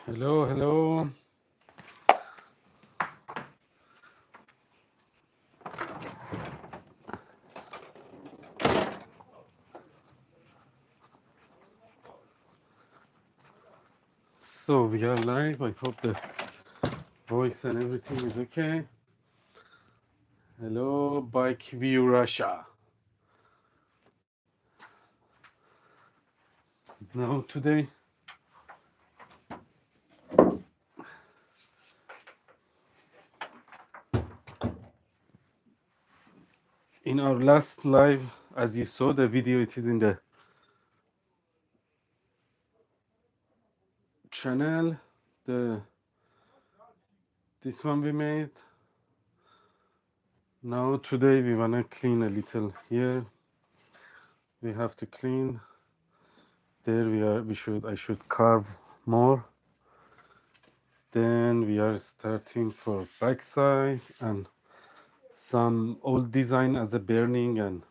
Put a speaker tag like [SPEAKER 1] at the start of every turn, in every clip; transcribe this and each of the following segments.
[SPEAKER 1] Hello, hello. So we are live. I hope the voice and everything is okay. Hello, Bike View Russia. Now today, in our last live, as you saw the video, it is in the channel. This one we made. Now today we wanna clean a little here. We have to clean. There we are. I should carve more. Then we are starting for backside and some old design as a burning and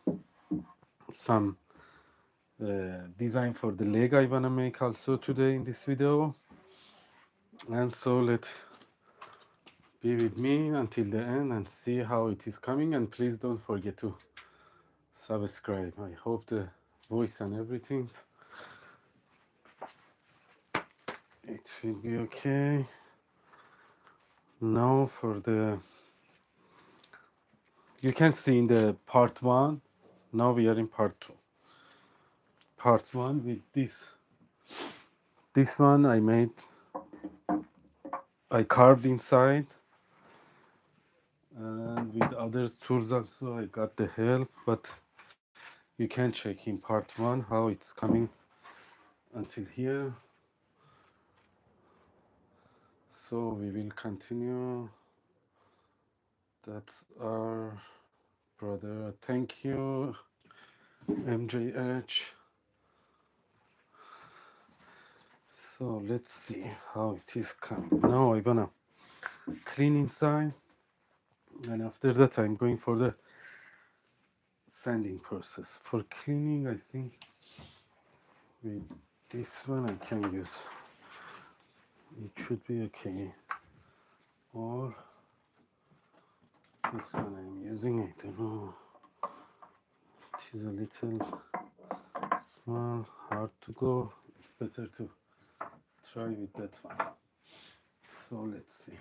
[SPEAKER 1] some design for the leg I wanna make also today in this video. And so let's be with me until the end and see how it is coming. And please don't forget to subscribe. I hope the voice and everything it will be okay. Now for the, you can see in the part 1. Now we are in part 2. Part 1 with this one I carved inside, and with other tools also I got the help, but you can check in part 1 how it's coming until here. So we will continue. That's our brother. Thank you, MJH. So let's see how it is coming. Now I'm gonna clean inside, and after that I'm going for the sanding process. For cleaning, I think with this one I can use. It should be okay. Or this one I'm using, I don't know. It is a little small, hard to go. It's better to try with that one. So let's see.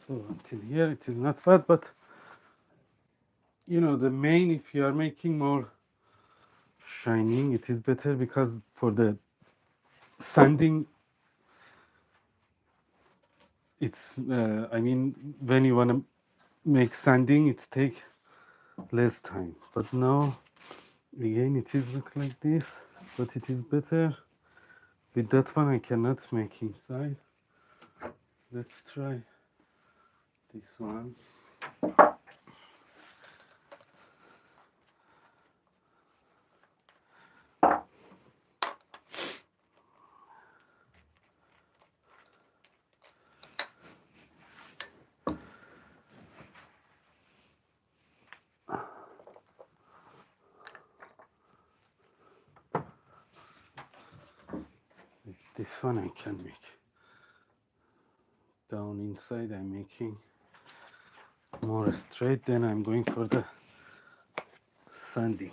[SPEAKER 1] So until here it is not bad, but you know, the main, if you are making more shining, it is better, because for the sanding, it's I mean, when you want to make sanding, it take less time. But now again it is look like this, but it is better. With that one I cannot make inside. Let's try this one. This one I can make. Down inside I'm making more straight, then I'm going for the sanding.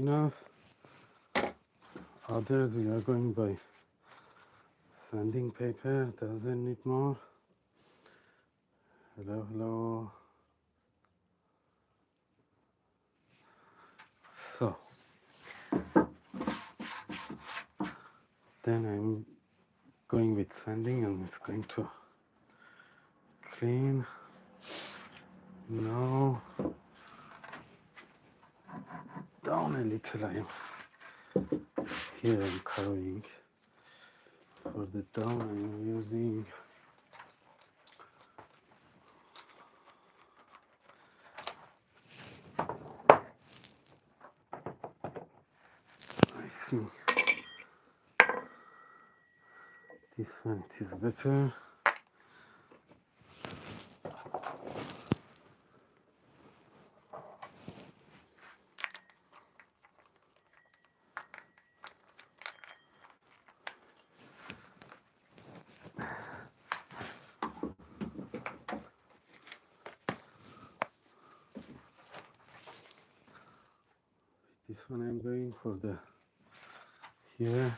[SPEAKER 1] enough. Others we are going by sanding paper, doesn't need more. Hello, hello. So then I'm going with sanding and it's going to clean. Now down a little. I'm carving. For the down I'm using I think this one it is better. This one I'm going for the here.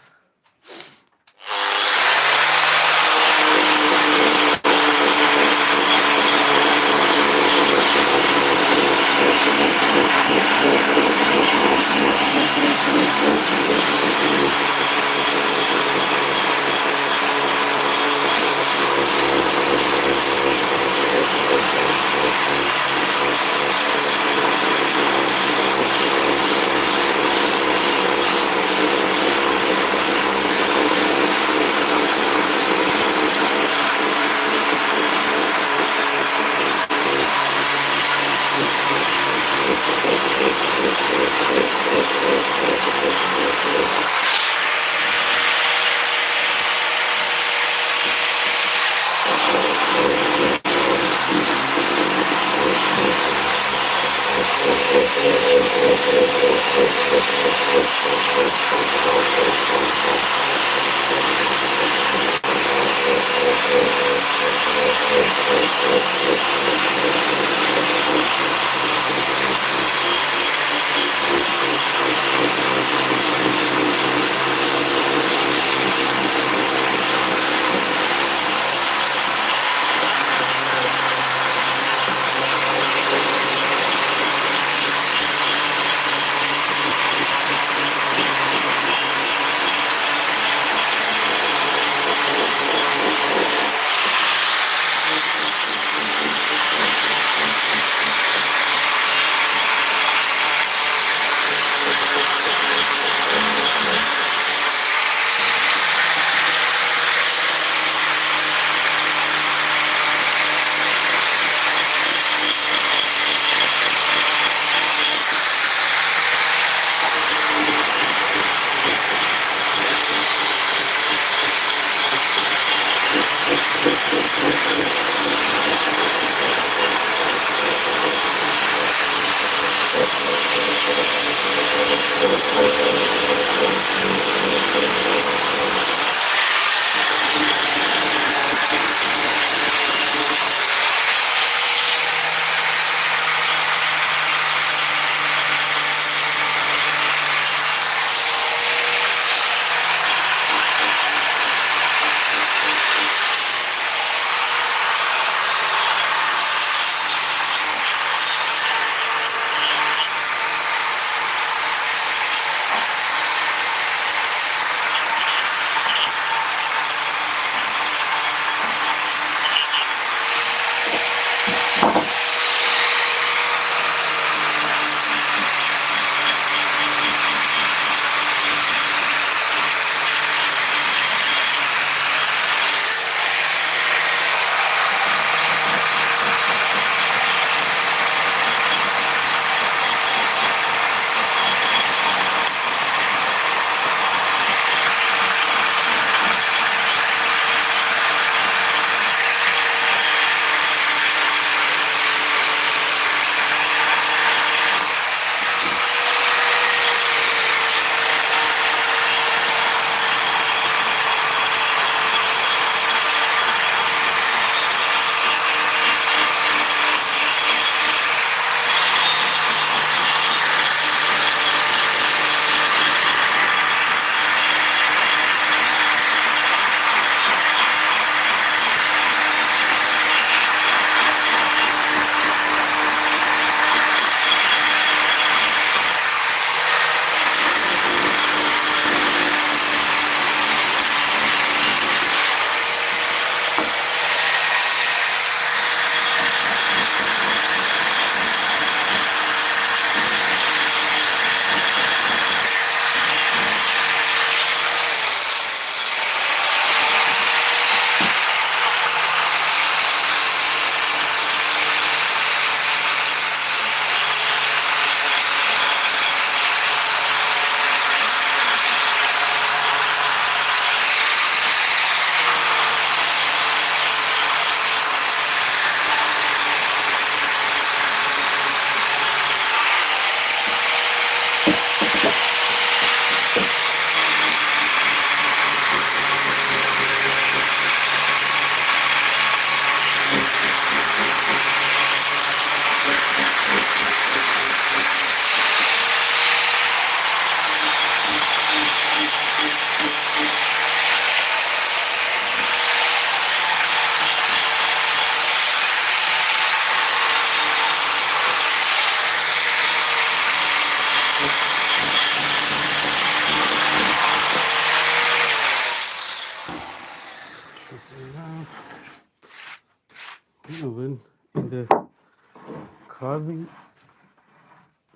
[SPEAKER 1] carving,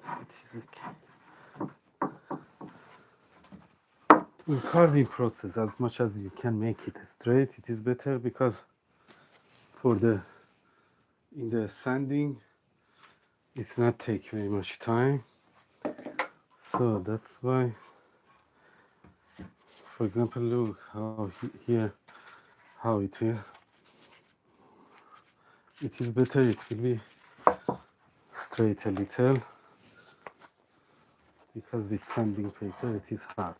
[SPEAKER 1] it is in carving process, as much as you can make it straight, it is better, because for the in the sanding it's not take very much time. So that's why, for example, look how here how it is. It is better, it will be straight a little, because with sanding paper it is hard.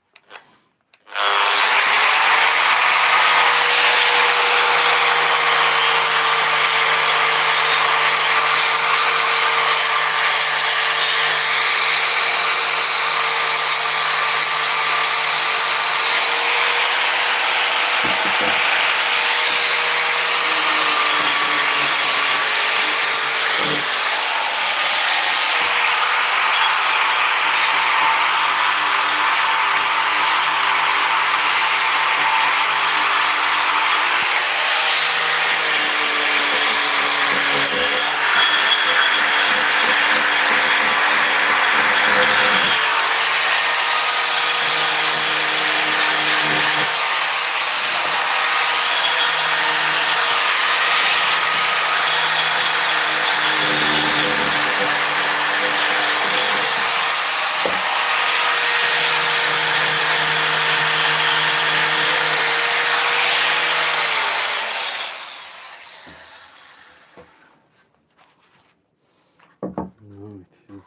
[SPEAKER 1] Now it is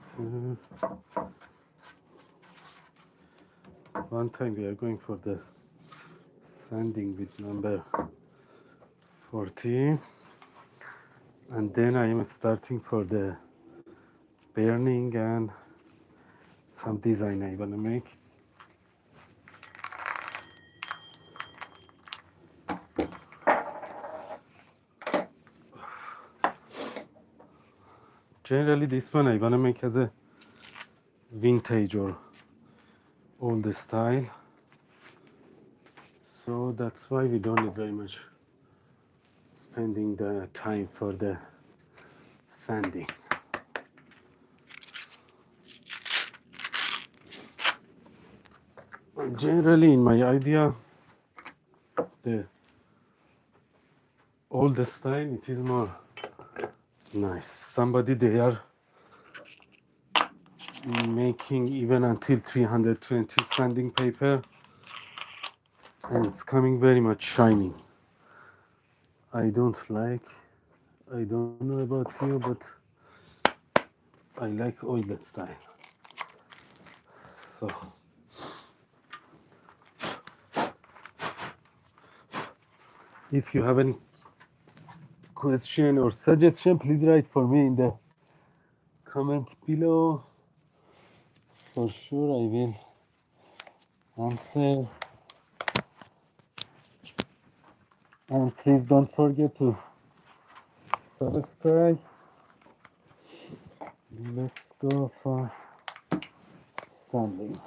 [SPEAKER 1] better. One time we are going for the sanding with number 40, and then I am starting for the burning and some design I want to make. Generally this one I want to make as a vintage or old style, so that's why we don't need very much spending the time for the sanding. Generally in my idea, the old style, it is more nice. Somebody they are making even until 320 sanding paper, and it's coming very much shining. I don't like, I don't know about you, but I like oiled style. So if you have any question or suggestion, please write for me in the comment below. For sure I will answer. And please don't forget to subscribe. Let's go for sanding.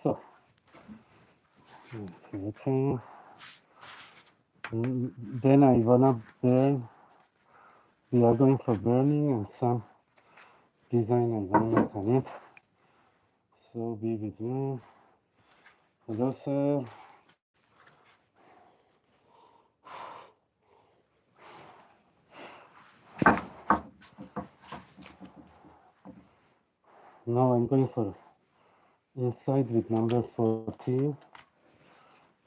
[SPEAKER 1] So, okay. Then I wanna burn. We are going for burning and some design I wanna make on it. So be with me. Hello, sir. Now I'm going for inside with number 14.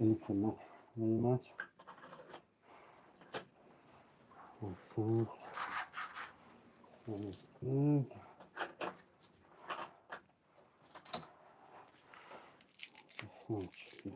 [SPEAKER 1] It's not very much. So it's good. This much good.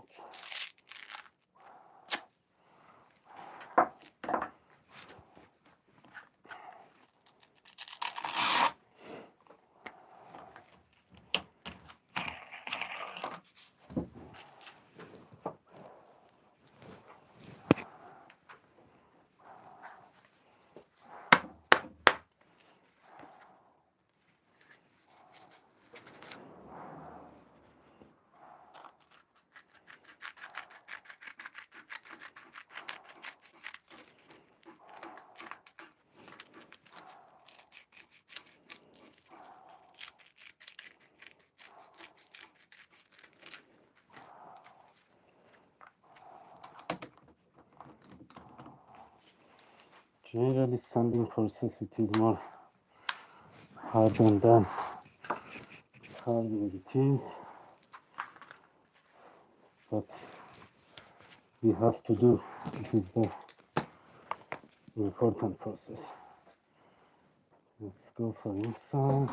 [SPEAKER 1] Generally, sanding process it is more harder than carving it is, but we have to do. It is the important process. Let's go for inside.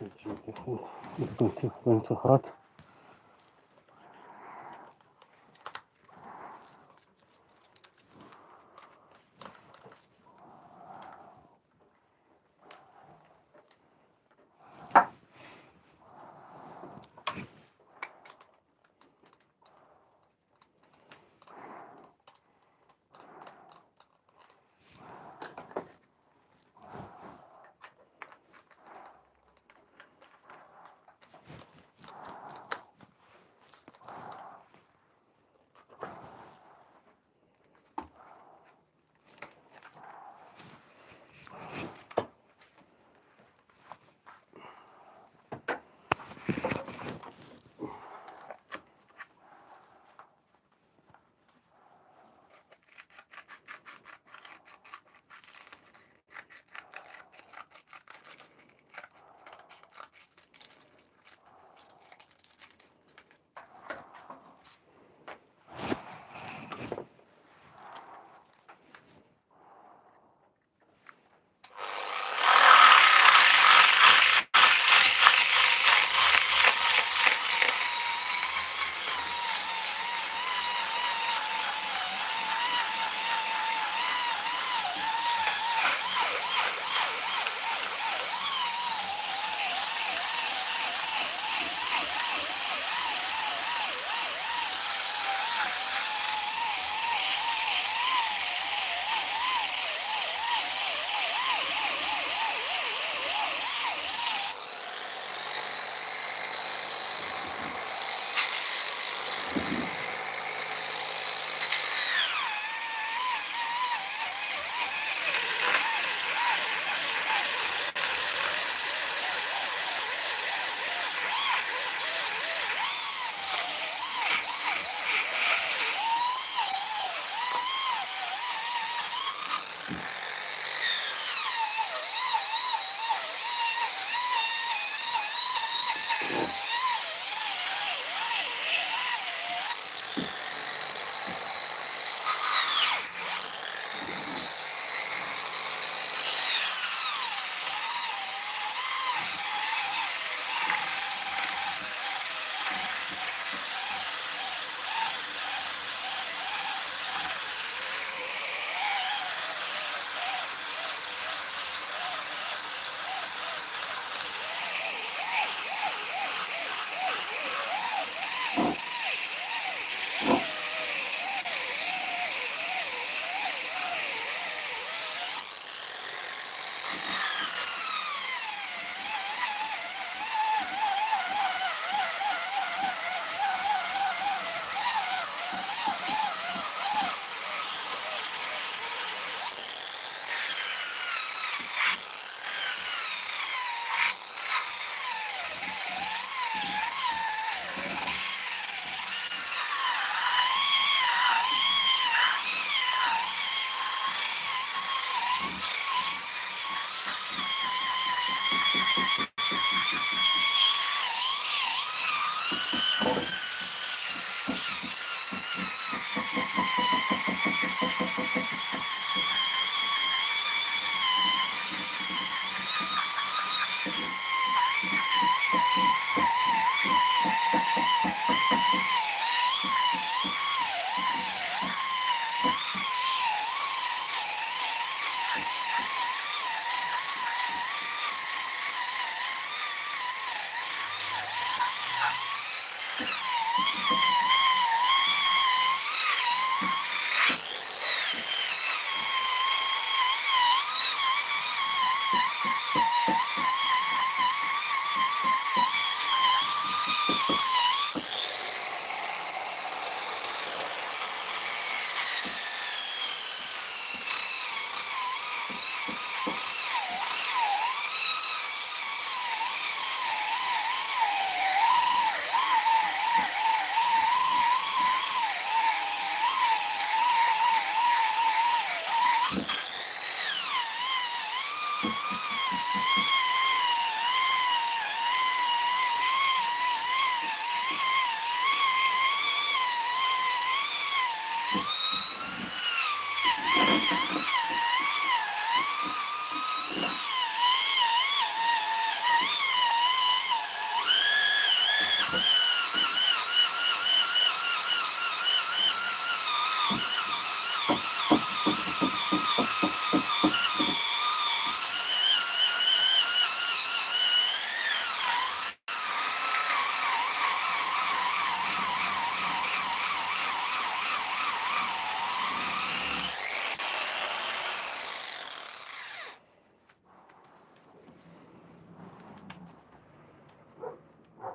[SPEAKER 1] It's going too hot.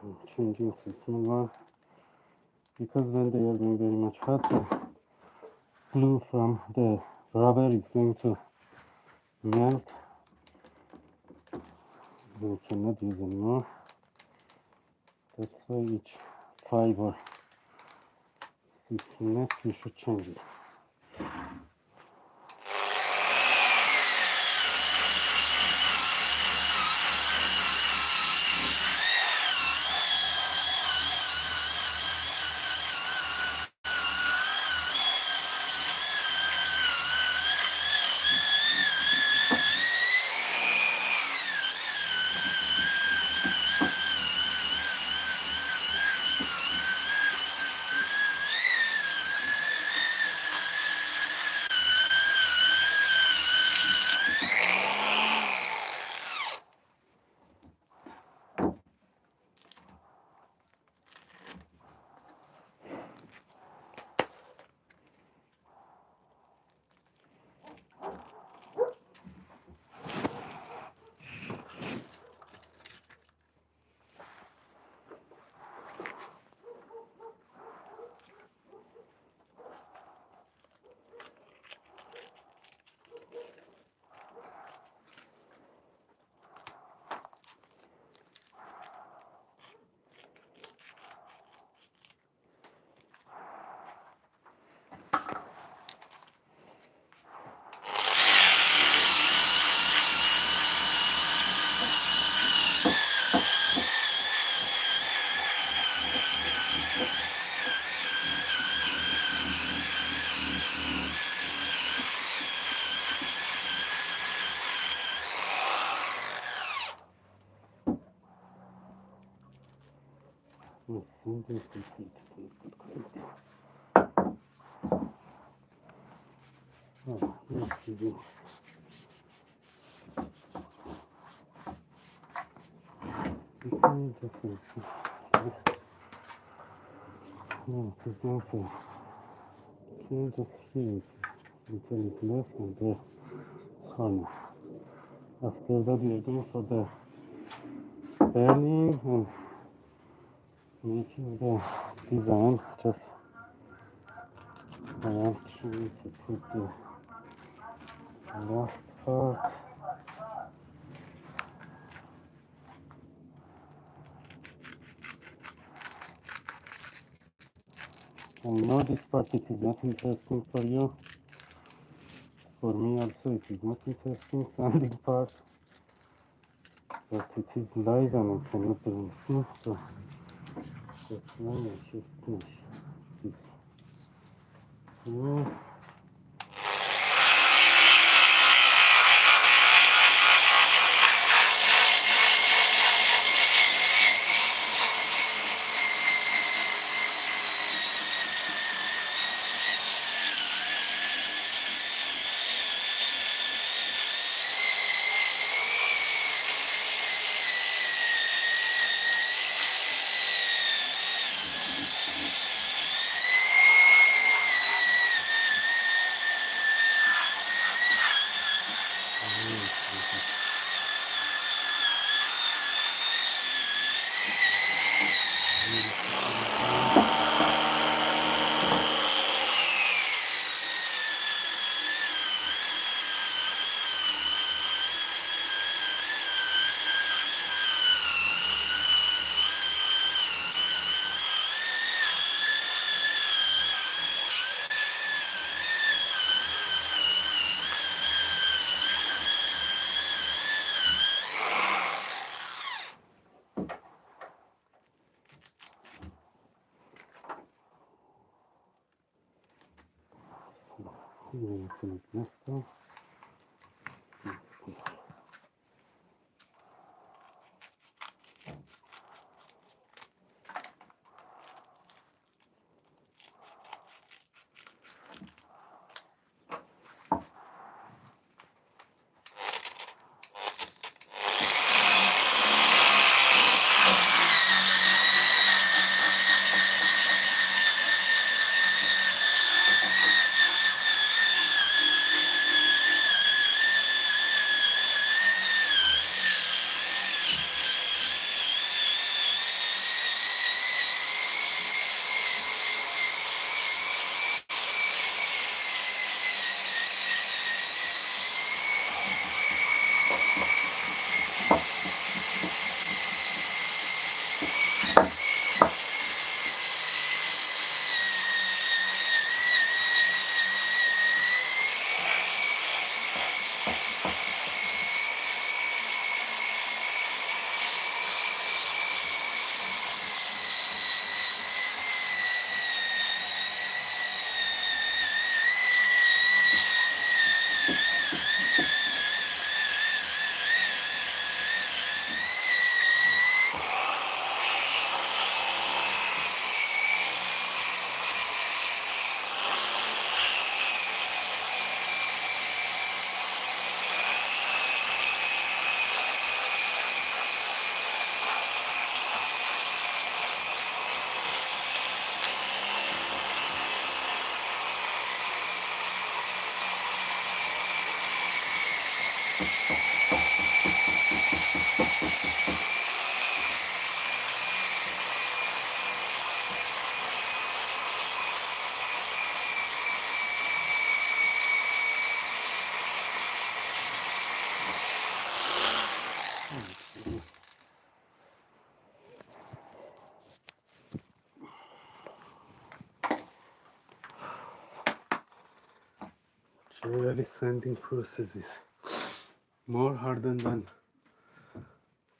[SPEAKER 1] I'm changing to small one because when they are being very much hot, the glue from the rubber is going to melt. We cannot use anymore. That's why each 5 or 6 minutes you should change it. Assembly completed in good quality. Oh, yes, we do. Just no, it is going to kill just here. Until it's left and the corner. After that, we are going for the burning and making the design. Just I am trying to put the last part. I know this part it is not interesting for you. For me also it is not interesting sounding part. But it is live and I cannot do anything. So that's why I should finish this. Yeah. Generally, sanding process is more harder than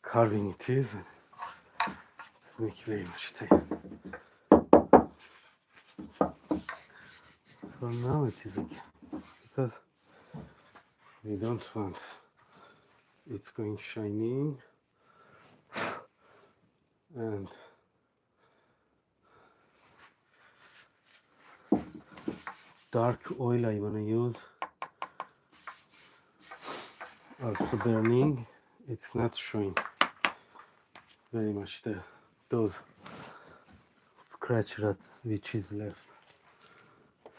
[SPEAKER 1] carving it is. It's make very much time. For now it is okay because we don't want it's going shiny and dark oil I want to use also burning. It's not showing very much those scratch ruts which is left,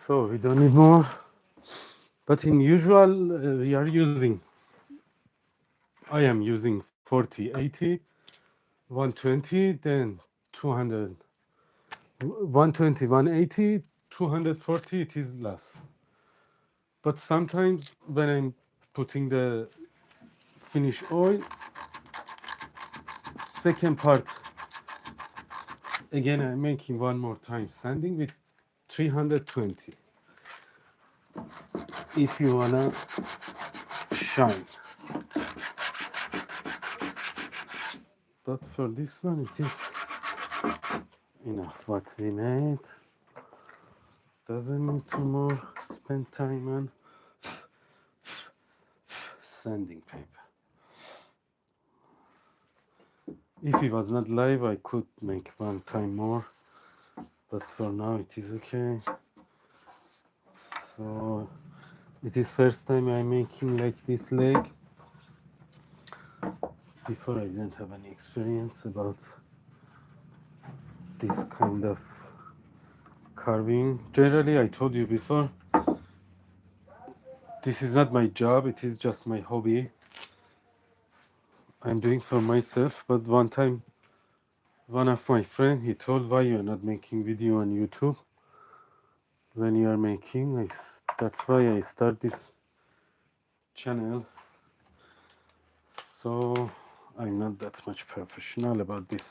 [SPEAKER 1] so we don't need more. But in usual we are using, I am using 40, 80, 120, then 200, 120, 180, 240 it is less. But sometimes when I'm putting the finish oil, second part, again I'm making one more time sanding with 320 if you wanna shine. But for this one it is enough what we made. Doesn't need to more spend time on sanding paper. If it was not live I could make one time more, but for now it is okay. So it is first time I'm making like this leg. Before I didn't have any experience about this kind of carving. Generally, I told you before, this is not my job, it is just my hobby. I'm doing for myself, but one time one of my friends, he told, why you're not making video on YouTube when you are making. That's why I start this channel. So I'm not that much professional about this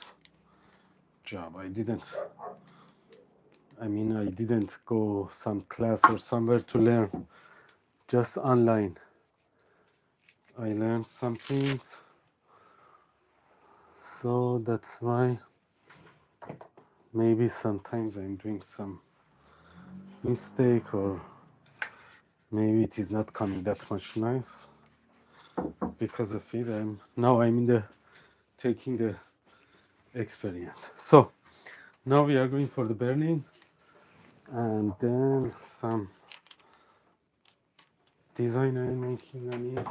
[SPEAKER 1] job. I didn't go some class or somewhere to learn, just online. I learned something, so that's why maybe sometimes I'm doing some mistake, or maybe it is not coming that much nice. Because of it, I'm taking the experience. So now we are going for the burning, and then some design I'm making on it.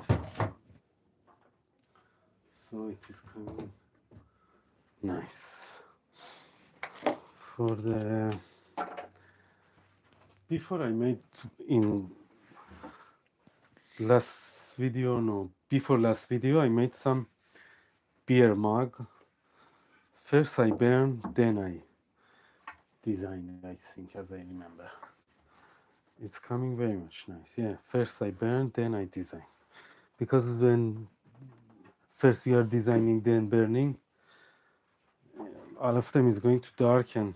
[SPEAKER 1] So it is coming nice. For the before I made in before last video I made some beer mug. First I burned, then I designed, I think, as I remember. It's coming very much nice. Yeah, first I burned, then I design. Because when first you are designing, then burning, all of them is going to dark, and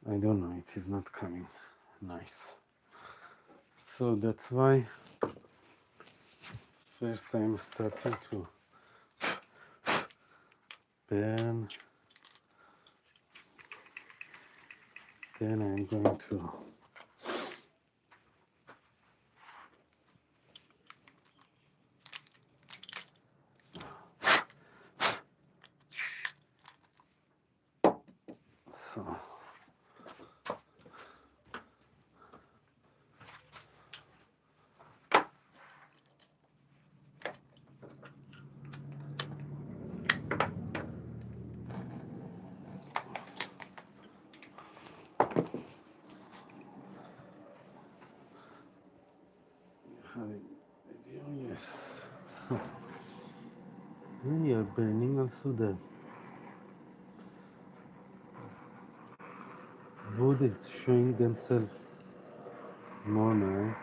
[SPEAKER 1] I don't know, it is not coming nice. So that's why first I'm starting to burn, then I'm going to so having video, yes. burning. Also the wood is showing themselves more nice.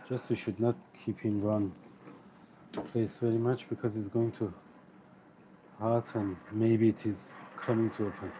[SPEAKER 1] Just you should not keep in one place very much because it's going to hot and maybe it is coming to open.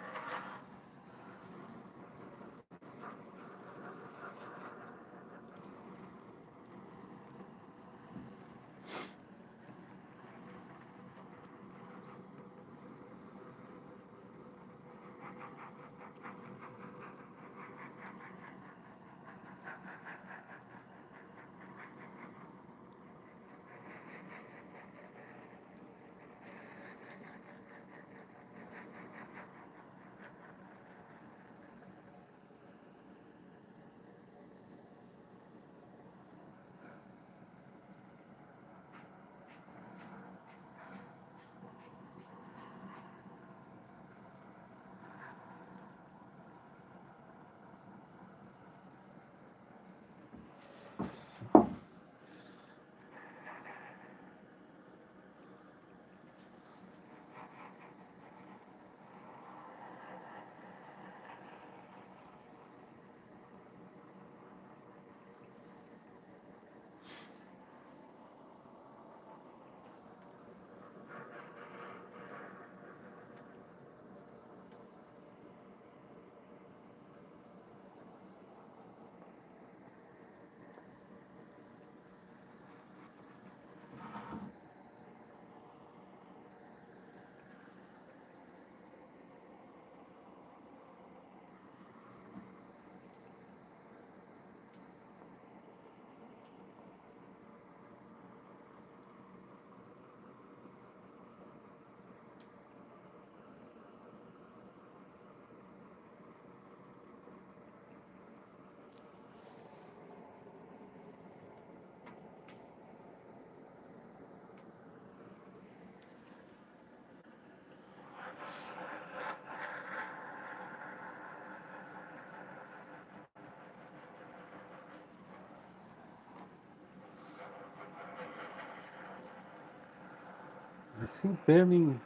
[SPEAKER 1] I think burning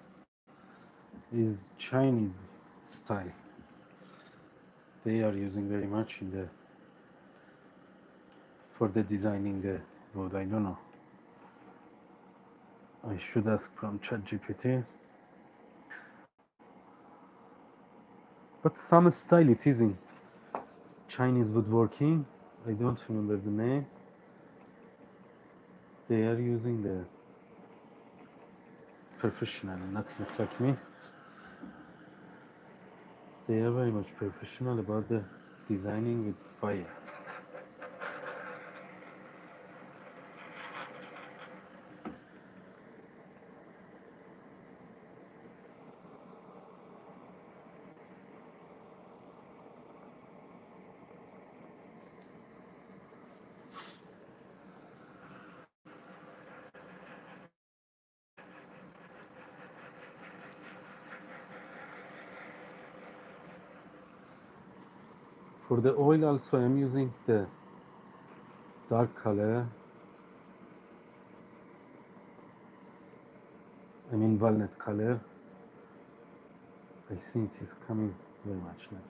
[SPEAKER 1] is Chinese style. They are using very much in the for the designing the wood. I don't know. I should ask from ChatGPT. But some style it is in Chinese woodworking. I don't remember the name. They are using the professional, not look like me. They are very much professional about the designing with fire. For the oil also I'm using the dark color. I mean walnut color. I think it is coming very much nice.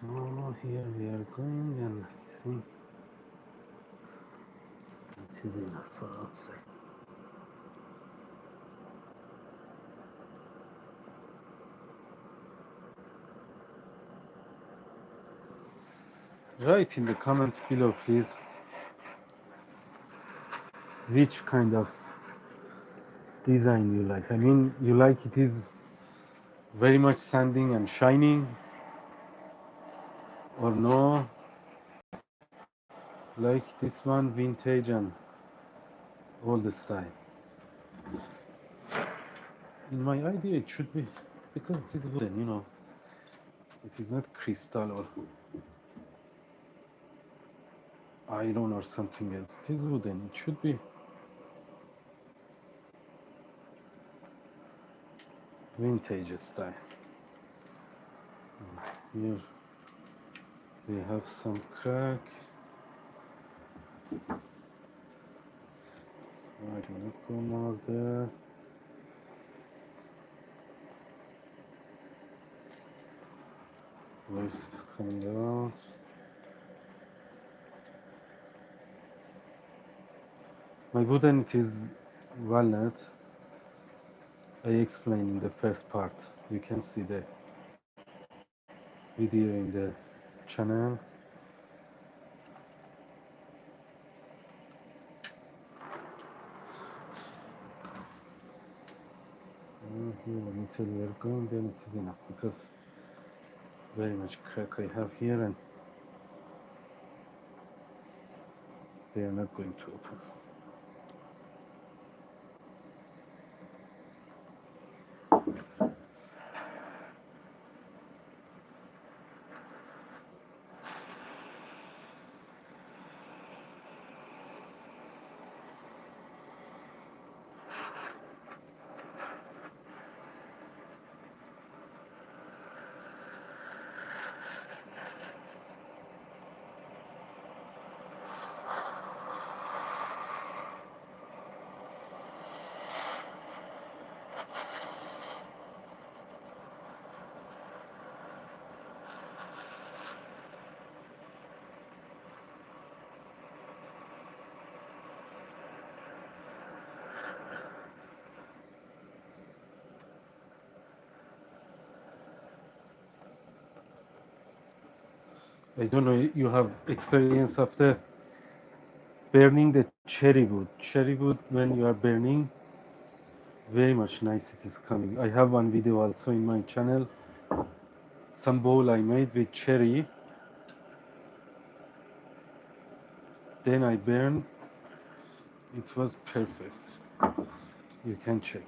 [SPEAKER 1] So here we are going and see it is enough for outside. Write in the comments below, please, which kind of design you like. I mean, you like it is very much sanding and shining, or no, like this one, vintage and old style. In my idea, it should be, because it is wooden, you know, it is not crystal or iron or something else. It is wooden. It should be vintage style. Here we have some crack. I cannot go more there. Voice is coming out. My wooden, it is walnut. I explained in the first part. You can see the video in the channel. Here until we are going, then it is enough, because very much crack I have here and they are not going to open. I don't know, you have experience of the burning the cherry wood. Cherry wood, when you are burning, very much nice it is coming. I have one video also in my channel. Some bowl I made with cherry. Then I burned. It was perfect. You can check.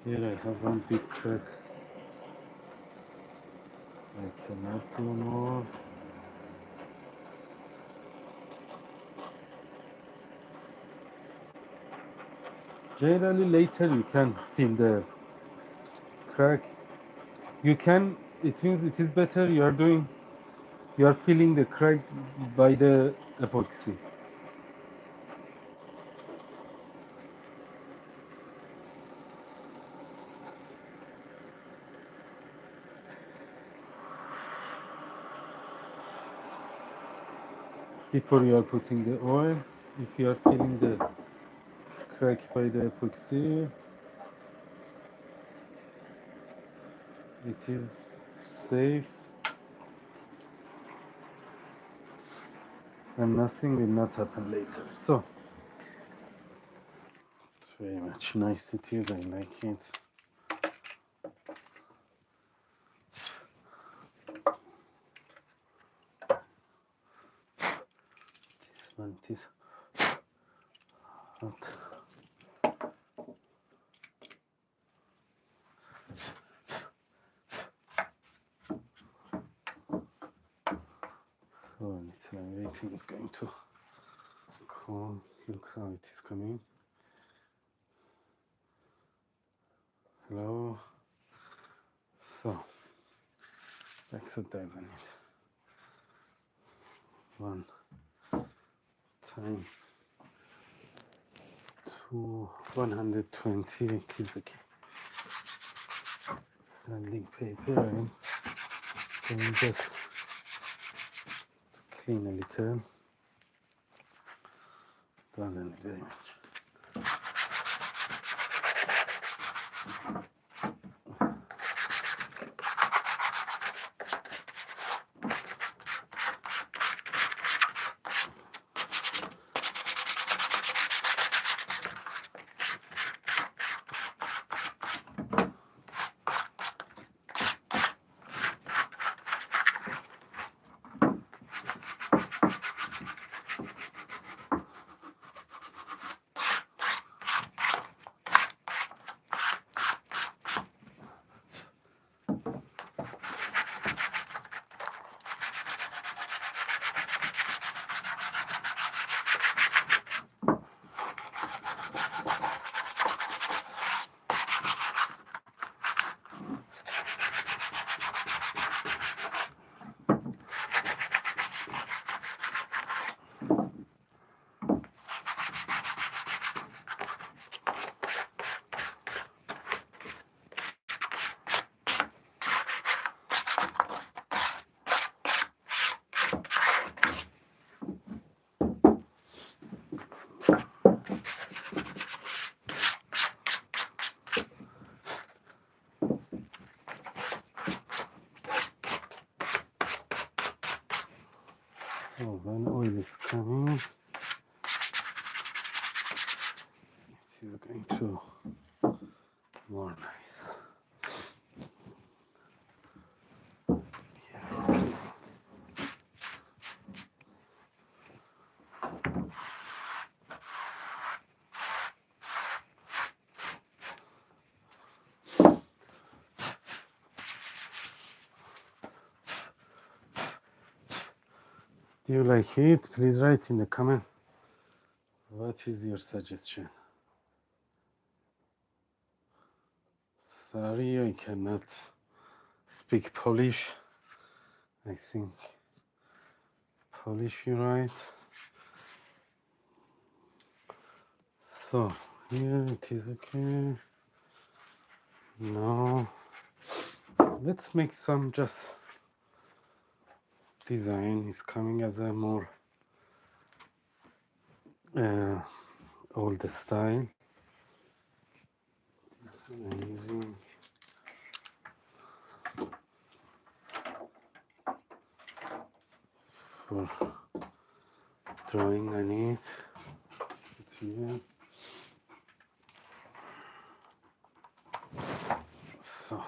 [SPEAKER 1] Here I have one big crack. I cannot do more. Generally later you can feel the crack. You can, it means it is better you are feeling the crack by the epoxy. Before you are putting the oil, if you are feeling the crack by the epoxy, it is safe and nothing will not happen later. So, very much nice it is, I like it. This one it is hot. So until I'm waiting, it's going to cool. Look how it is coming. Hello. So exercise on it. 1 times 2, 120. It is okay. Sanding paper and then just clean a little. Doesn't need very much. So when oil is coming, it is going to more nice. Yeah, okay. Do you like it? Please write in the comment. What is your suggestion? Sorry, I cannot speak Polish. I think Polish, you right? So here it is okay. No, let's make some just design. Is coming as a more old style. So I'm using for drawing on it. It's here. So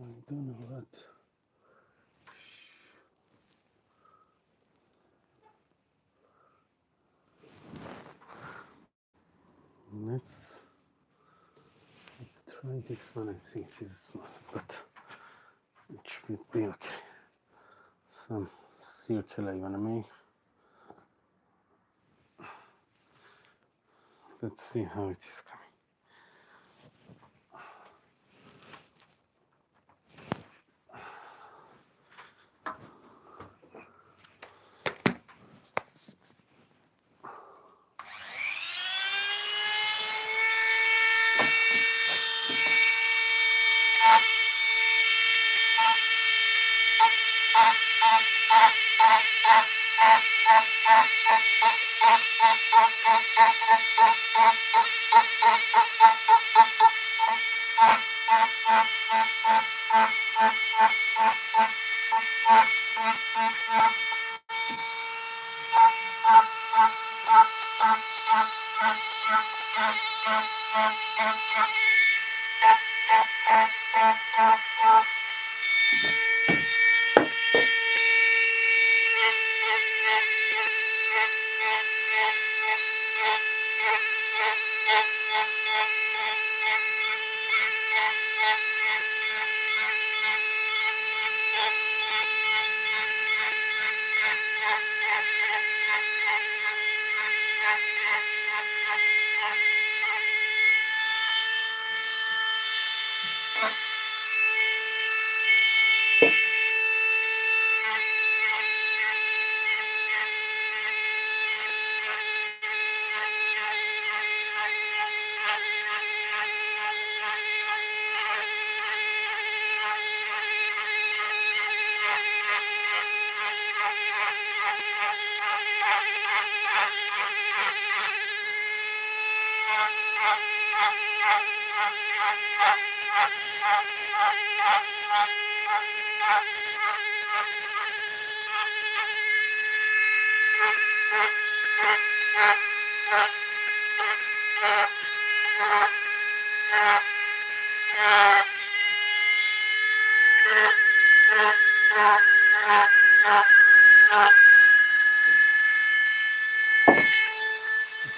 [SPEAKER 1] I don't know what. Let's try this one. I think it is small, but it should be okay. Some circle I wanna make. Let's see how it is coming.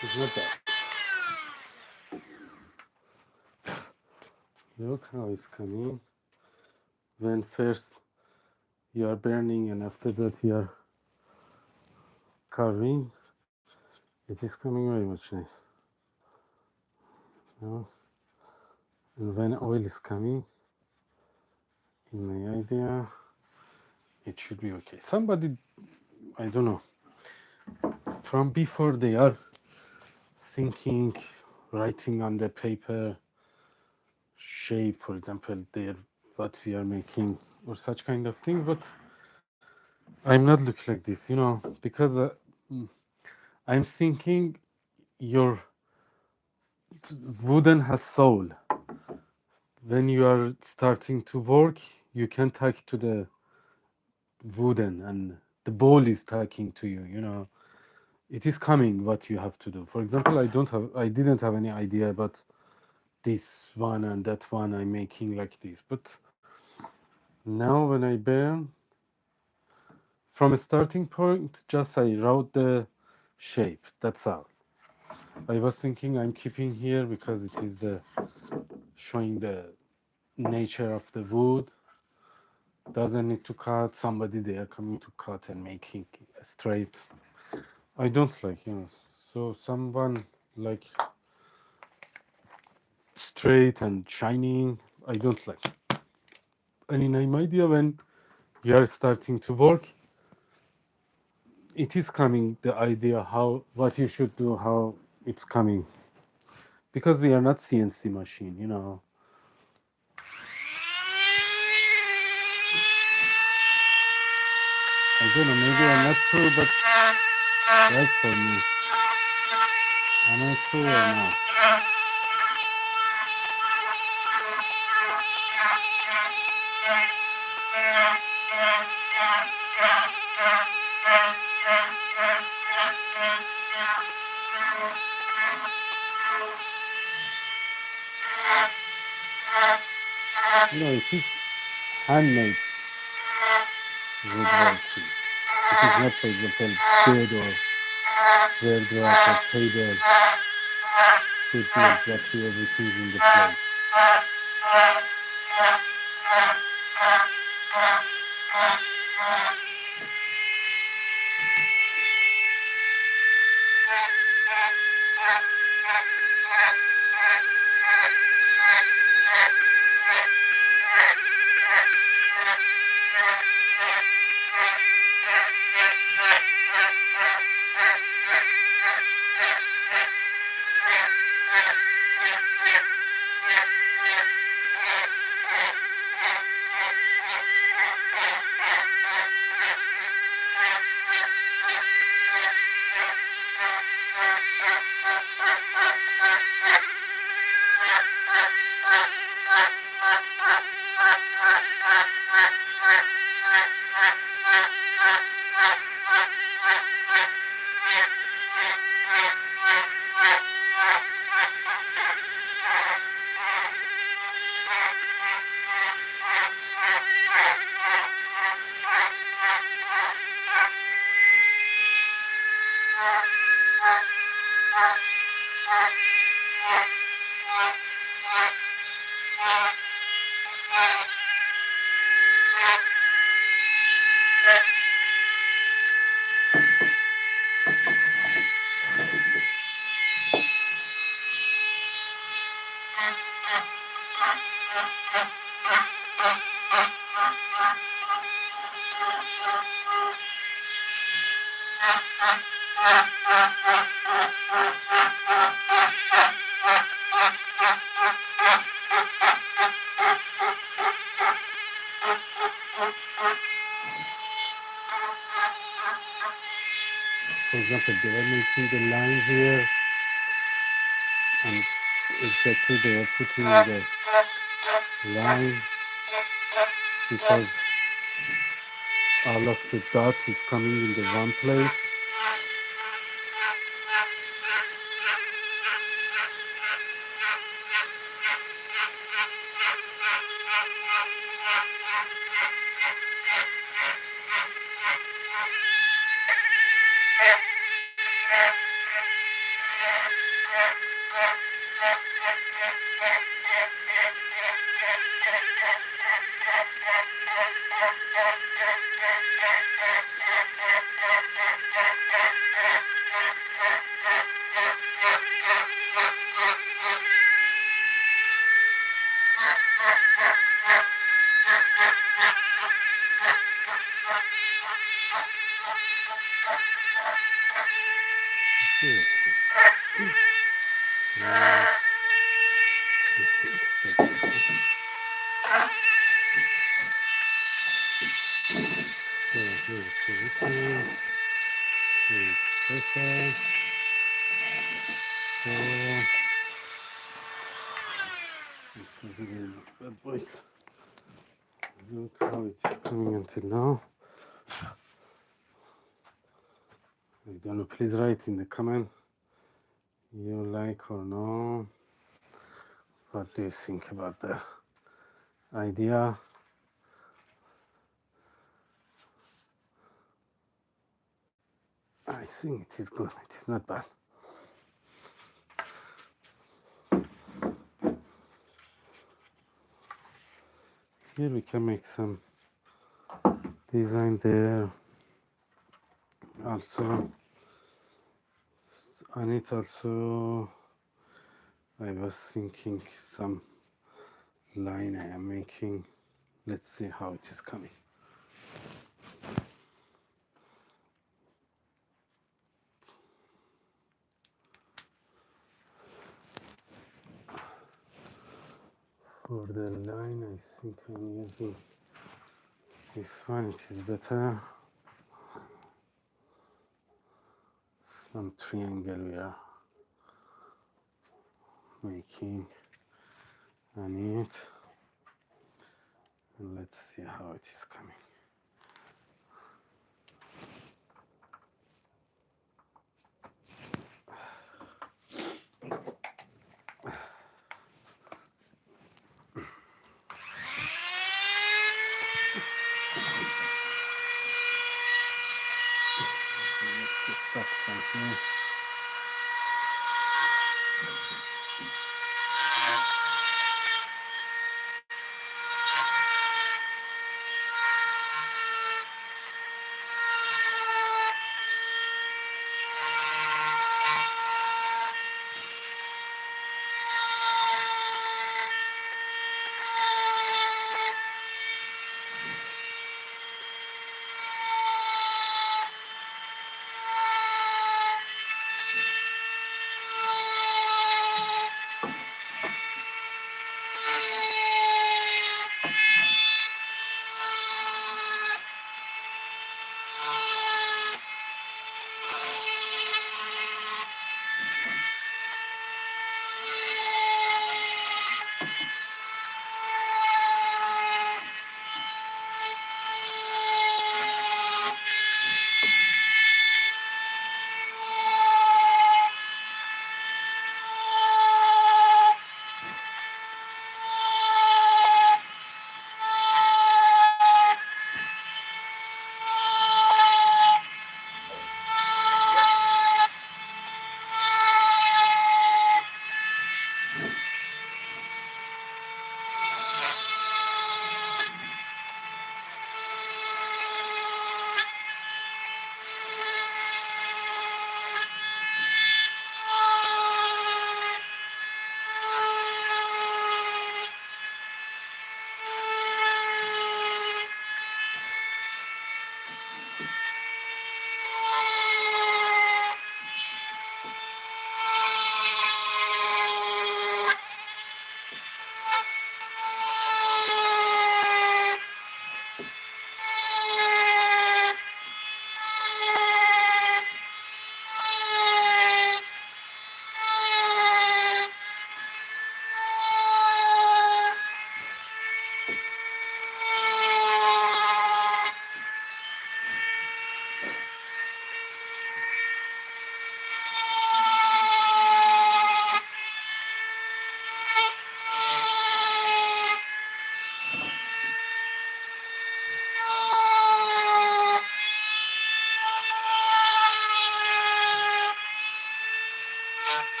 [SPEAKER 1] It's not that. Look how it's coming. When first you are burning and after that you are carving, it is coming very much nice. You know? And when oil is coming, in my idea, it should be okay. Somebody, I don't know, from before they are thinking, writing on the paper, shape, for example, there what we are making or such kind of thing. But I'm not look like this, you know, because I'm thinking your wooden has soul. When you are starting to work, you can talk to the wooden, and the ball is talking to you. You know, it is coming what you have to do. For example, I didn't have any idea about this one and that one. I'm making like this, but now when I burn, from a starting point, just I wrote the shape. That's all. I was thinking I'm keeping here because it is the showing the nature of the wood. Doesn't need to cut. Somebody there coming to cut and making straight. I don't like, you know. So someone like straight and shining, I don't like. And in my idea, when you are starting to work, it is coming the idea how what you should do, how it's coming. Because we are not CNC machine, you know. I don't know, maybe I'm not true, but that's for me. Am I true or not? You know, it is handmade woodworking. It is not, for example, bed or wardrobe or table to do exactly everything in the place. For example, they were making the line here, and exactly they were putting the line because all of the dots is coming in the one place. Bad voice. Look how it's coming until now. I don't know, please write in the comment you like or no. What do you think about the idea? I think it is good, it is not bad. Here we can make some design there. Also, on it also, I was thinking some line I am making. Let's see how it is coming. For the line, I think I'm using this one, it is better. Some triangle we are making on it. And let's see how it is coming.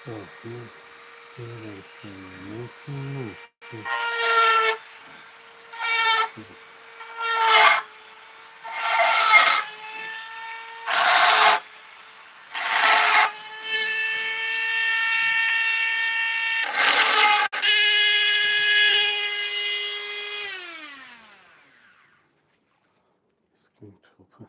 [SPEAKER 1] So here I can make it's going to open.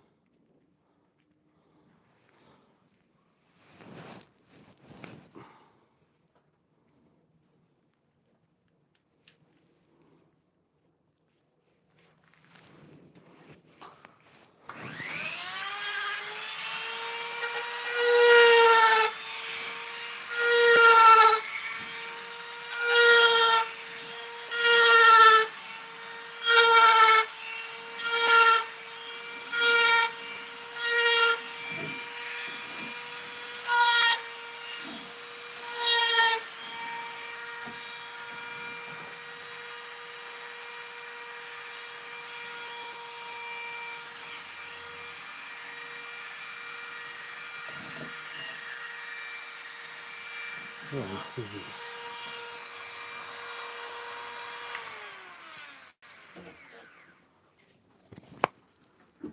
[SPEAKER 1] So this is it.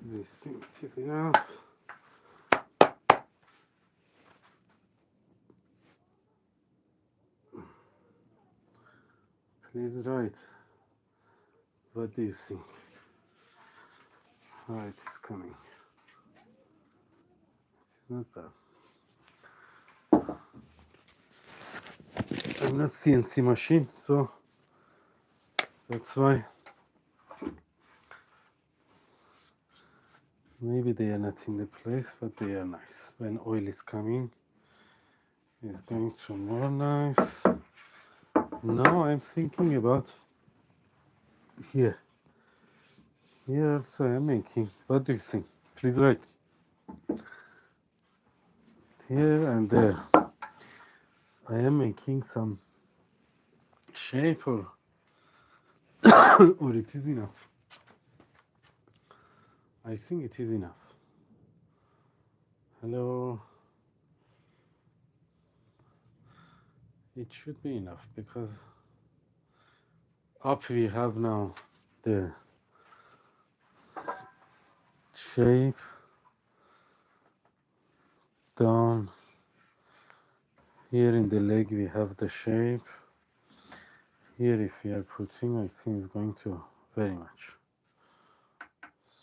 [SPEAKER 1] This thing is enough. Please write. What do you think? How it is coming? It's not bad. I'm not CNC machine, so that's why maybe they are not in the place, but they are nice. When oil is coming, it's going to more nice. Now I'm thinking about here. Here also I'm making. What do you think? Please write. Here and there. I am making some shape or or it is enough. I think it is enough. Hello. It should be enough because up we have now the shape, down here in the leg we have the shape. Here if we are putting, I think it's going to very much.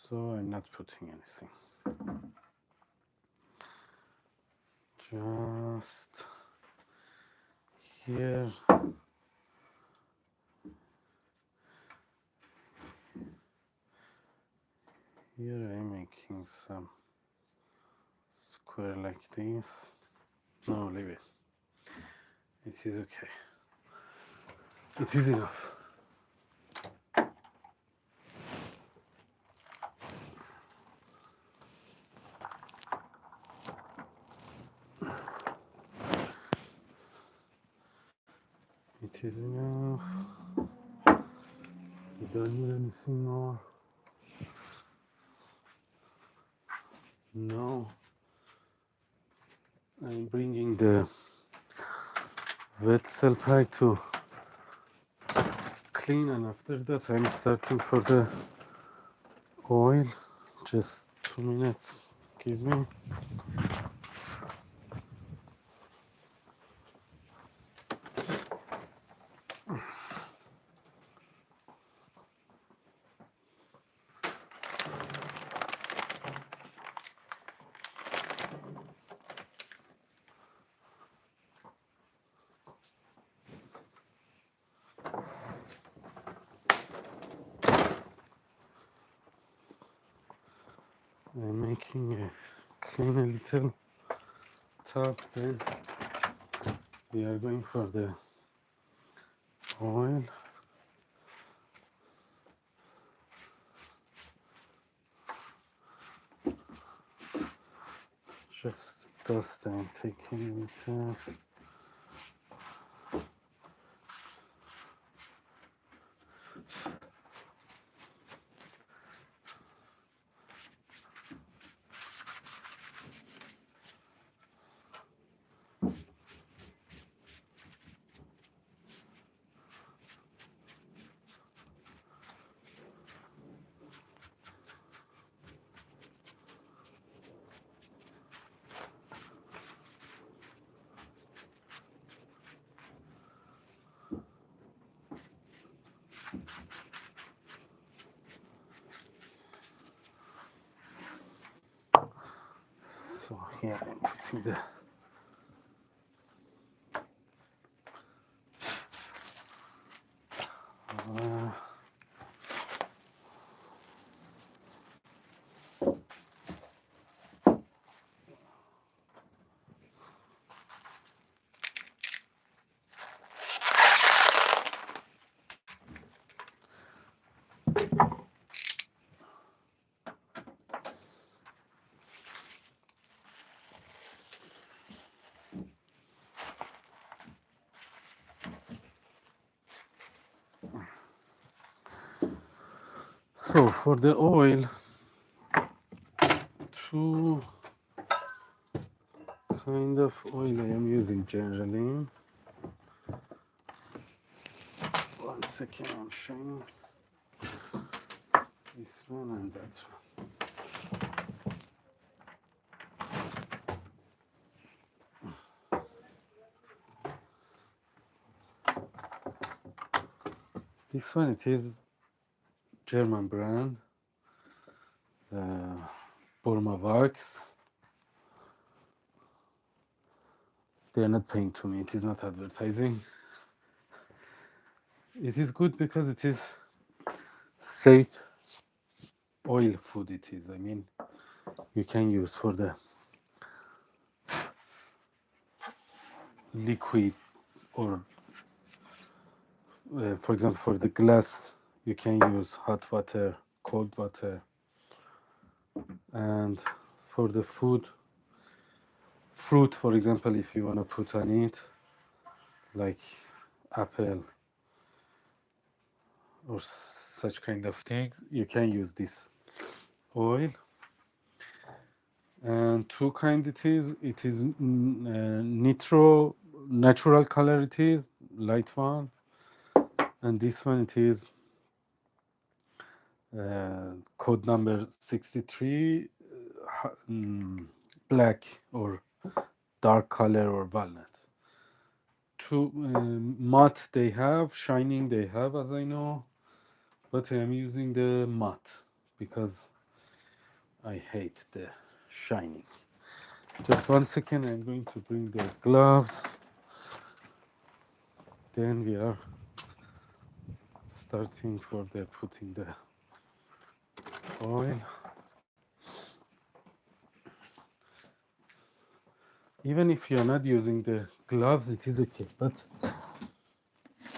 [SPEAKER 1] So I'm not putting anything. Just here. Here I'm making some square like this. No, leave it. It is okay. It is enough. It is enough. We don't need anything more. No. I'm bringing the wet cell pack to clean, and after that I'm starting for the oil. Just 2 minutes. Give me. I'm making a clean a little top, then we are going for the oil. Just dust I'm taking it. here I'm putting the so for the oil, two kind of oil I am using generally. One second, I'm showing this one and that one. This one, it is German brand, Burma Wax. They are not paying to me, it is not advertising. It is good because it is safe oil food, it is. I mean, you can use for the liquid or for example, for the glass, you can use hot water, cold water, and for the fruit, for example, if you want to put on it, like apple or such kind of things, you can use this oil. And two kind it is nitro, natural color, it is light one, and this one it is code number 63, black or dark color or walnut. Two matte they have, shining they have, as I know, but I am using the matte because I hate the shining. Just 1 second, I'm going to bring the gloves. Then we are starting for the putting the oil. Even if you're not using the gloves, it is okay, but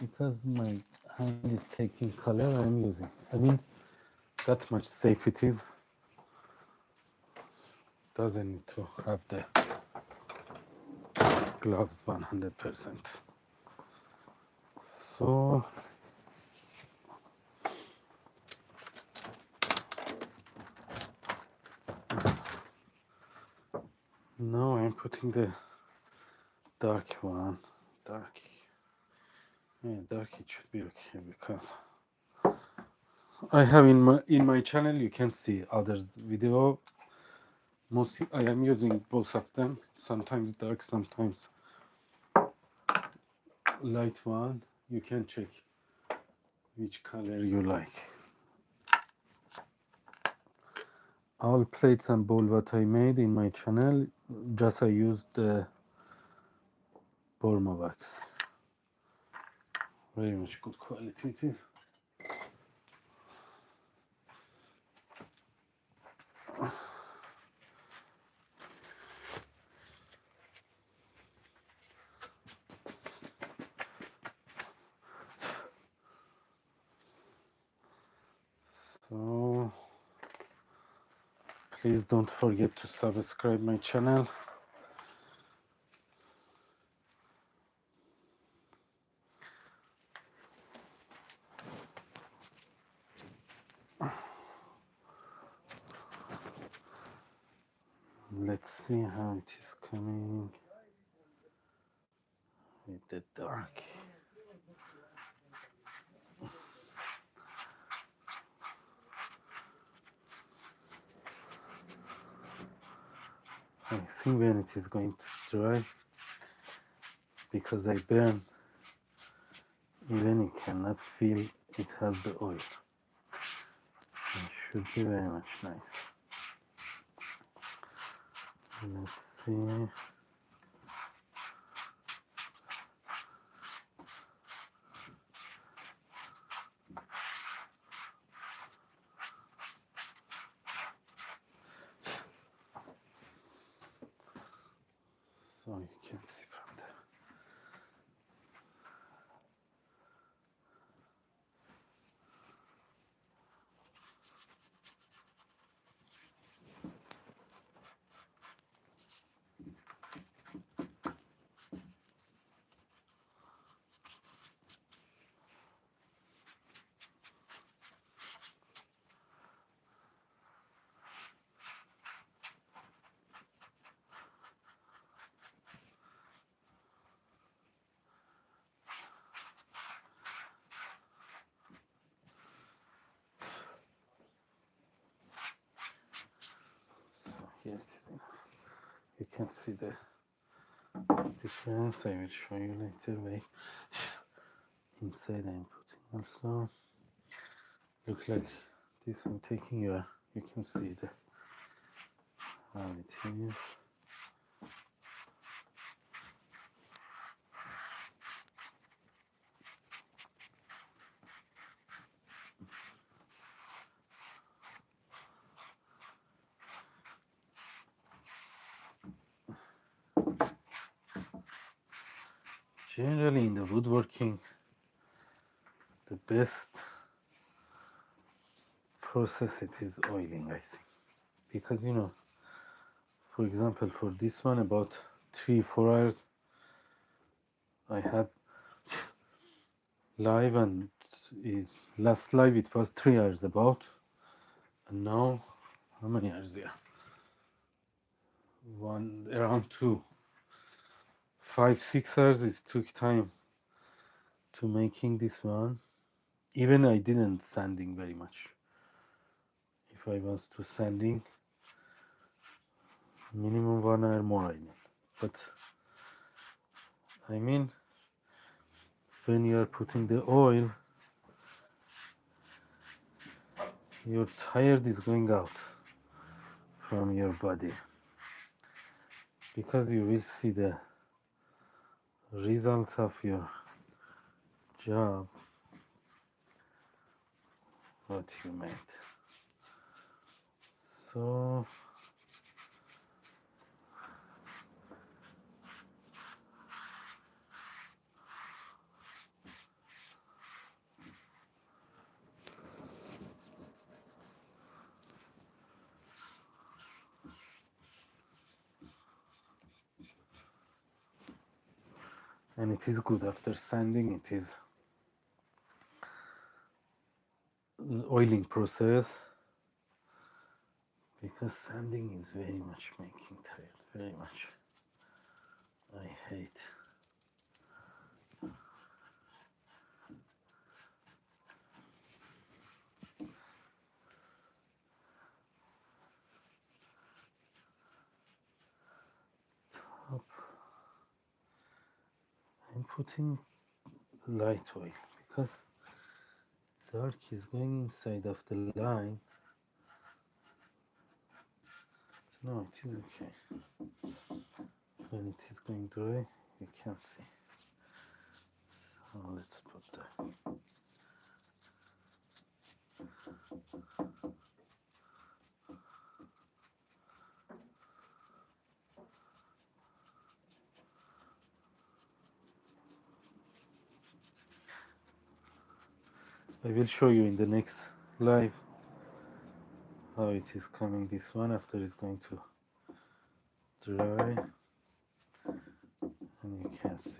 [SPEAKER 1] because my hand is taking color, I'm using. I mean, that much safe it is. Doesn't need to have the gloves 100%. So now I'm putting the dark one. Dark. Yeah, dark it should be okay because I have in my channel, you can see others video. Mostly I am using both of them. Sometimes dark, sometimes light one. You can check which color you like. All plates and bowl what I made in my channel, just I used the Burma wax. Very much good quality it is. So please don't forget to subscribe my channel. Let's see how it is coming with the dark. I think when it is going to dry, because I burn, even you cannot feel it has the oil. It should be very much nice. Let's see. So you can see from there. So here it is enough. You can see the difference. I will show you later. Wait. Inside I'm putting also. Look like this. I'm taking your. You can see the how it is. Generally in the woodworking, the best process it is oiling, I think, because you know, for example, for this one about 3-4 hours I had live, and last live it was 3 hours about, and now how many hours there? One around 2, 5, 6 hours. It took time to making this one. Even I didn't sanding very much. If I was to sanding, minimum 1 hour more I need. But I mean, when you are putting the oil, your tired is going out from your body, because you will see the result of your job, what you made. So and it is good after sanding. It is oiling process, because sanding is very much making tired, very much. I hate. Top. I'm putting light oil because dark is going inside of the line. No, it is okay. When it is going dry, you can see. So let's put that. I will show you in the next live how it is coming, this one, after it's going to dry, and you can see.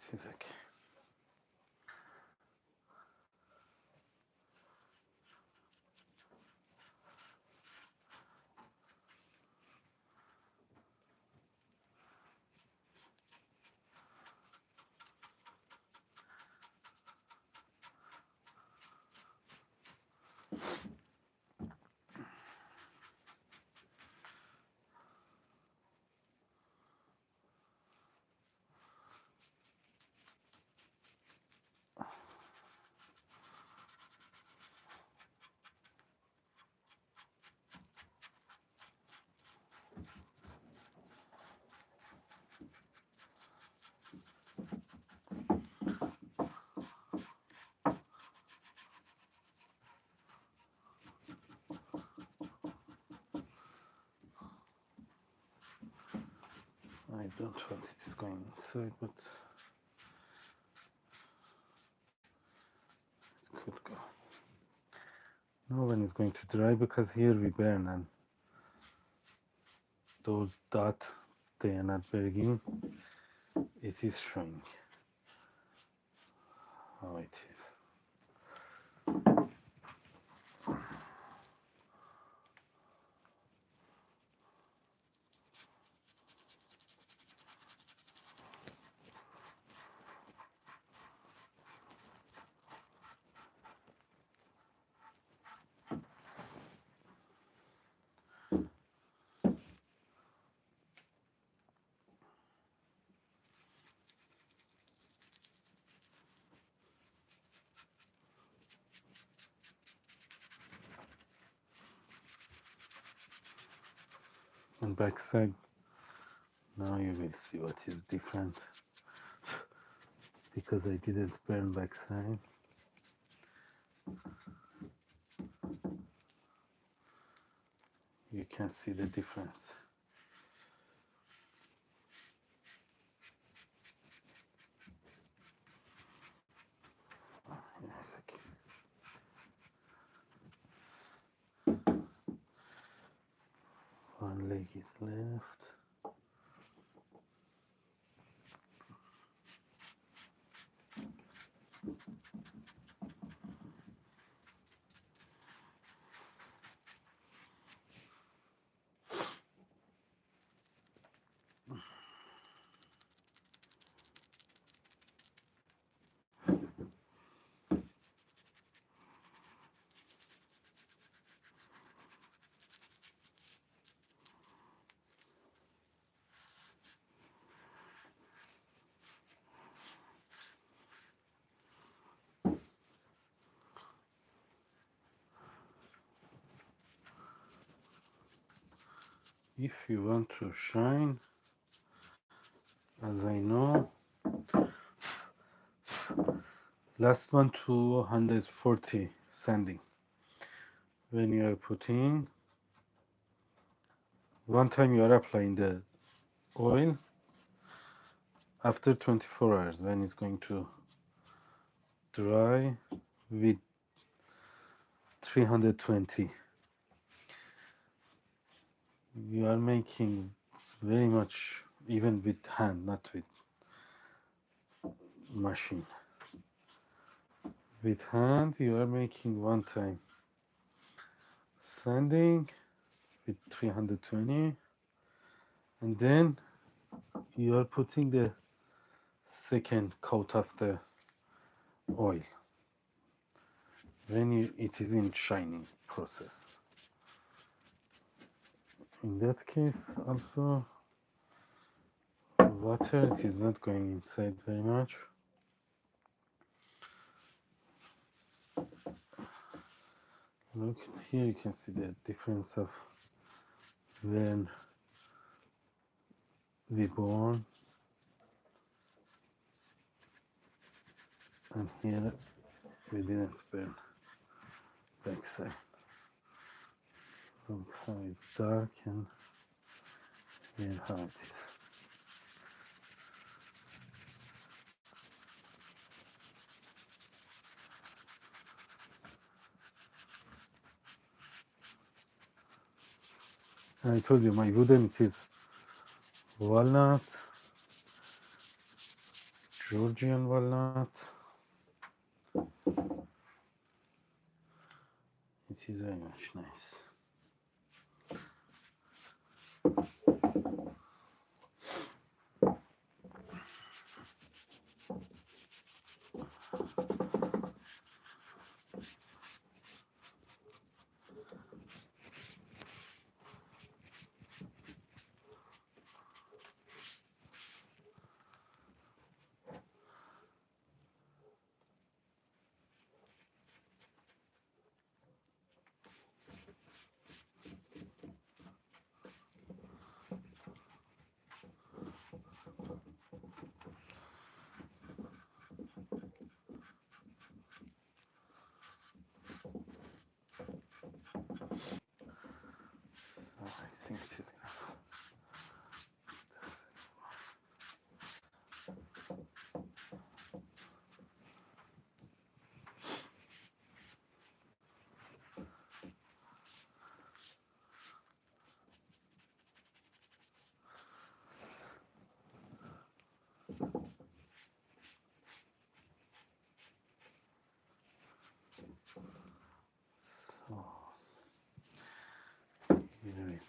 [SPEAKER 1] It is okay. I don't want it is going inside, but it could go. No one is going to dry because here we burn and those dots, they are not burning. It is showing how it is. And backside, now you will see what is different because I didn't burn backside. You can see the difference. One leg is left. If you want to shine, as I know, last one 240 sanding. When you are putting, one time you are applying the oil, after 24 hours when it's going to dry with 320, you are making very much, even with hand, not with machine. With hand you are making one time sanding with 320, and then you are putting the second coat of the oil when it is in shining process. In that case also water, it is not going inside very much. Look here, you can see the difference of when we burn and here we didn't burn backside. Look how it's dark and here how it is. I told you my wooden, it is walnut, Georgian walnut. It is very much nice.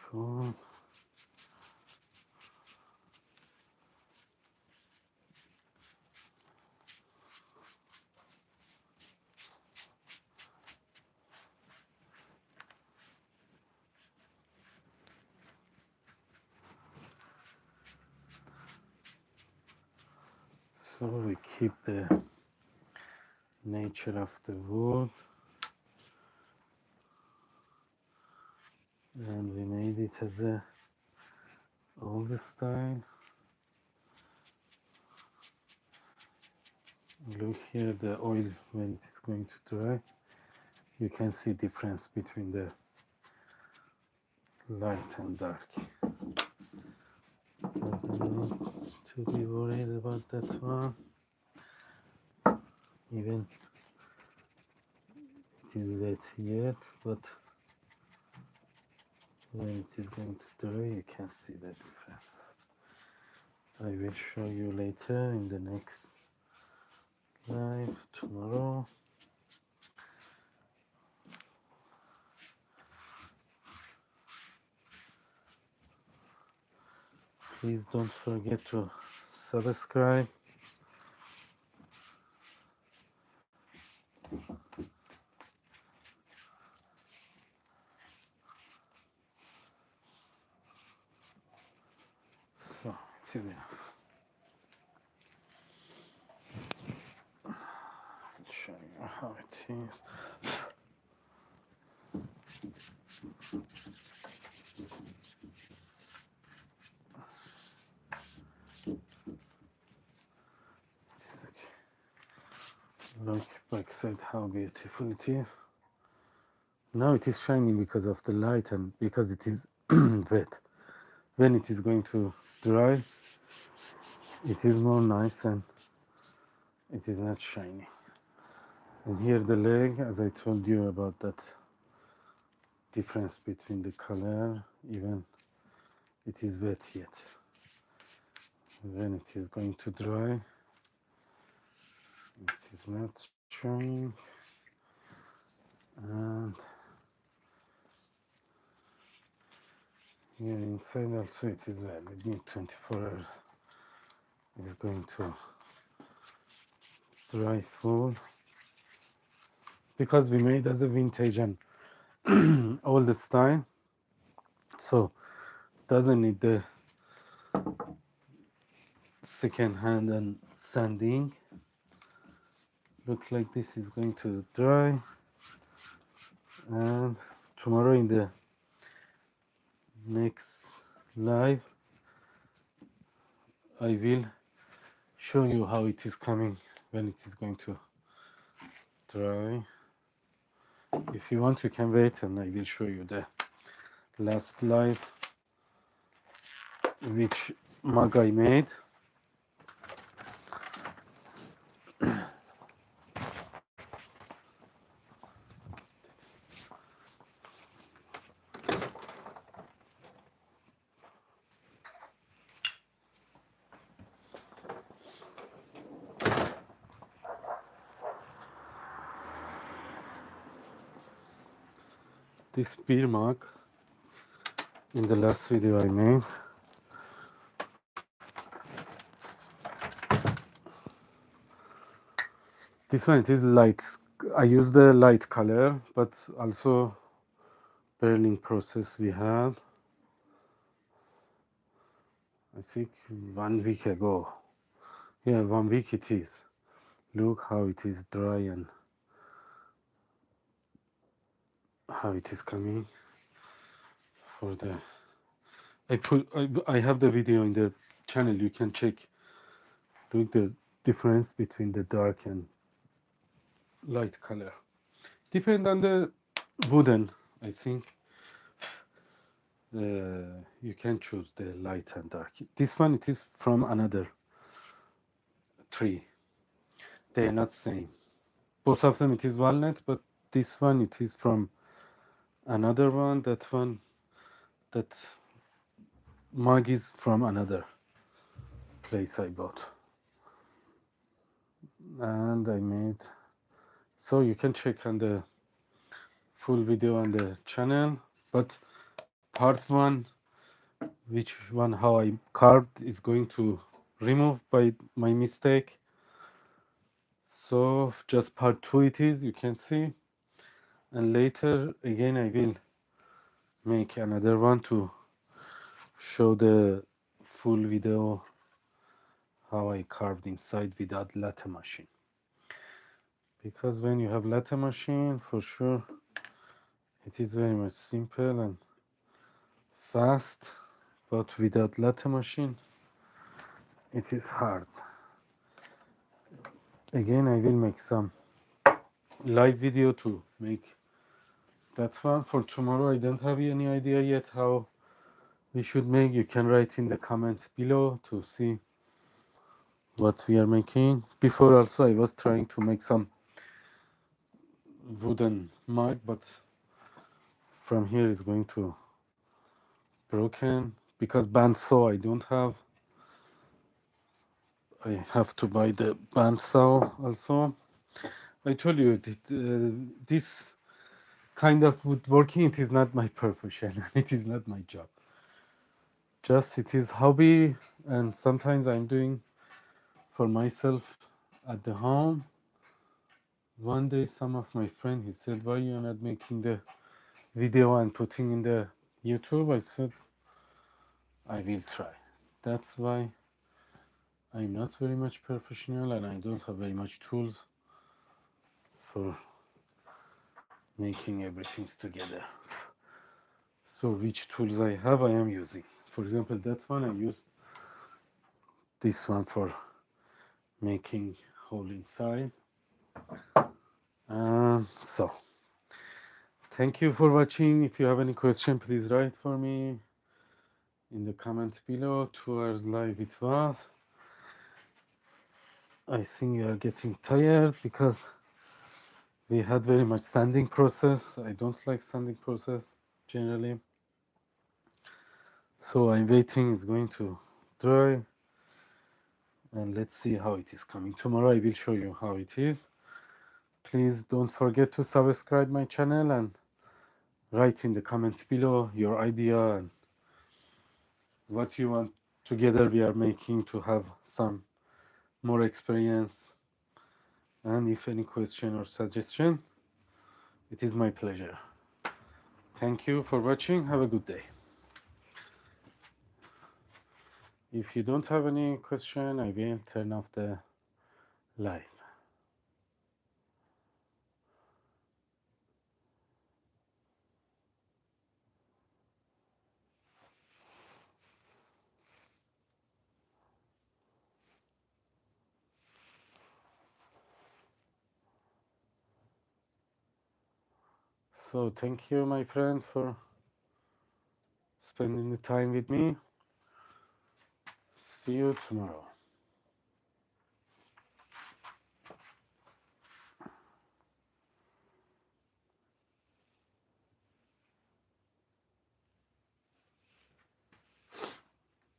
[SPEAKER 1] Cool. So we keep the nature of the wood, and we made it as a old style. Look here, the oil when it is going to dry, you can see difference between the light and dark. Doesn't need to be worried about that one. Even it is wet yet, but when it is going to dry, you can see the difference. I will show you later in the next live tomorrow. Please don't forget to subscribe. So it is enough. I'll show you how it is. Look backside how beautiful it is. Now it is shining because of the light and because it is wet. When it is going to dry, it is more nice and it is not shiny. And here the leg, as I told you about that difference between the color, even it is wet yet. When it is going to dry, it is not showing. And here inside also it is well, within 24 hours it is going to dry full, because we made as a vintage and old style, so doesn't need the second hand and sanding. Look like this is going to dry, and tomorrow in the next live I will show you how it is coming when it is going to dry. If you want, you can wait and I will show you the last live which mug I made. This beer mug in the last video I made. This one, it is light. I use the light color, but also burning process we had, I think 1 week ago. Yeah, 1 week it is. Look how it is dry and how it is coming for the I have the video in the channel, you can check. Look the difference between the dark and light color. Depend on the wooden, I think. You can choose the light and dark. This one, it is from another tree. They are not same. Both of them it is walnut, but this one it is from another one. That mug is from another place I bought. And I made, so you can check on the full video on the channel, but part 1, which one how I carved, is going to remove by my mistake. So just part 2 it is, you can see, and later again I will make another one to show the full video how I carved inside without latte machine. Because when you have latte machine, for sure it is very much simple and fast, but without latte machine it is hard. Again, I will make some live video to make that one. For tomorrow I don't have any idea yet how we should make. You can write in the comment below to see what we are making. Before also I was trying to make some wooden mug, but from here it's going to broken because bandsaw I don't have. I have to buy the bandsaw also. I told you that, this kind of woodworking, it is not my profession. It is not my job. Just it is hobby, and sometimes I'm doing for myself at the home. One day some of my friend, he said, why you're not making the video and putting in the YouTube? I said, I will try. That's why I'm not very much professional and I don't have very much tools for making everything together. So which tools I have, I am using. For example, that one I use this one for making hole inside. So thank you for watching. If you have any question, please write for me in the comment below. 2 hours live it was. I think you are getting tired because we had very much sanding process. I don't like sanding process generally. So I'm waiting, it's going to dry. And let's see how it is coming. Tomorrow I will show you how it is. Please don't forget to subscribe my channel and write in the comments below your idea and what you want together we are making to have some more experience. And if any question or suggestion, it is my pleasure. Thank you for watching. Have a good day. If you don't have any question, I will turn off the live. So thank you, my friend, for spending the time with me. See you tomorrow.